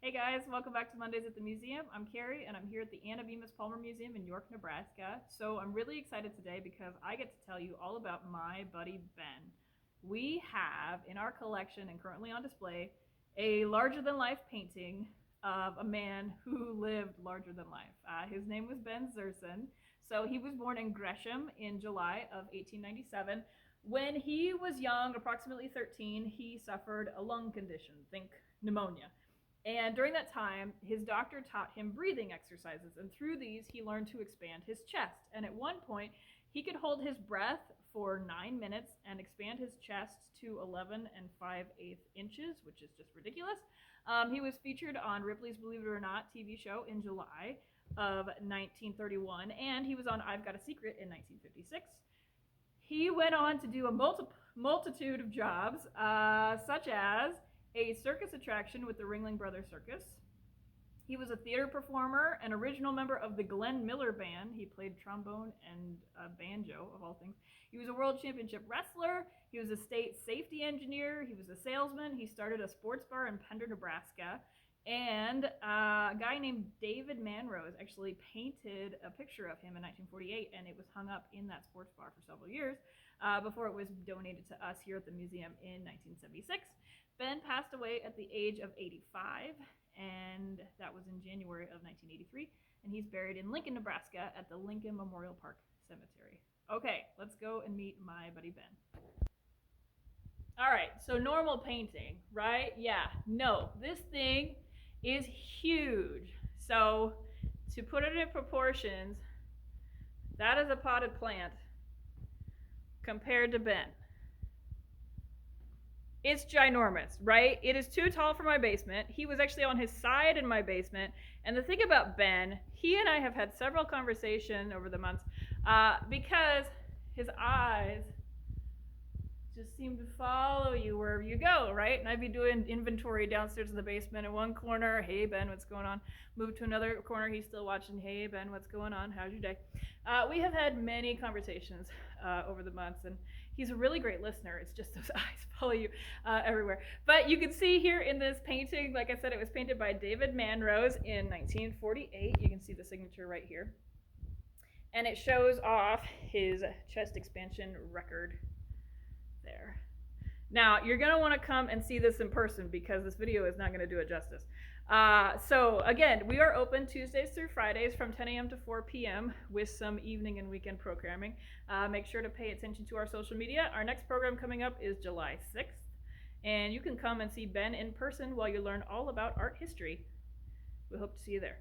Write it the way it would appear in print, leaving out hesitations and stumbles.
Hey guys, welcome back to Mondays at the Museum. I'm Carrie and I'm here at the Anna Bemis Palmer Museum in York, Nebraska. So I'm really excited today because I get to tell you all about my buddy Ben. We have in our collection and currently on display a larger than life painting of a man who lived larger than life. His name was Ben Zersen. So he was born in Gresham in July of 1897. When he was young, approximately 13, he suffered a lung condition, think pneumonia. And during that time, his doctor taught him breathing exercises, and through these, he learned to expand his chest. And at one point, he could hold his breath for 9 minutes and expand his chest to 11 and 5/8 inches, which is just ridiculous. He was featured on Ripley's Believe It or Not TV show in July of 1931, and he was on I've Got a Secret in 1956. He went on to do a multitude of jobs, such as a circus attraction with the Ringling Brothers Circus. He was a theater performer, an original member of the Glenn Miller Band. He played trombone and banjo, of all things. He was a world championship wrestler. He was a state safety engineer. He was a salesman. He started a sports bar in Pender, Nebraska. And a guy named David Manrose actually painted a picture of him in 1948, and it was hung up in that sports bar for several years before it was donated to us here at the museum in 1976. Ben passed away at the age of 85, and that was in January of 1983, and he's buried in Lincoln, Nebraska at the Lincoln Memorial Park Cemetery. Okay, let's go and meet my buddy Ben. All right, so normal painting, right? Yeah, no, this thing is huge. So to put it in proportions, that is a potted plant compared to Ben. It's ginormous, right? It is too tall for my basement. He was actually on his side in my basement. And the thing about Ben, he and I have had several conversations over the months because his eyes just seem to follow you wherever you go, right? And I'd be doing inventory downstairs in the basement in one corner. Hey, Ben, what's going on? Move to another corner. He's still watching. Hey, Ben, what's going on? How's your day? We have had many conversations over the months, and he's a really great listener. It's just those eyes follow you everywhere. But you can see here in this painting, like I said, it was painted by David Manrose in 1948. You can see the signature right here. And it shows off his chest expansion record there. Now, you're going to want to come and see this in person because this video is not going to do it justice. So again, we are open Tuesdays through Fridays from 10 a.m. to 4 p.m. with some evening and weekend programming. Make sure to pay attention to our social media. Our next program coming up is July 6th, and you can come and see Ben in person while you learn all about art history. We hope to see you there.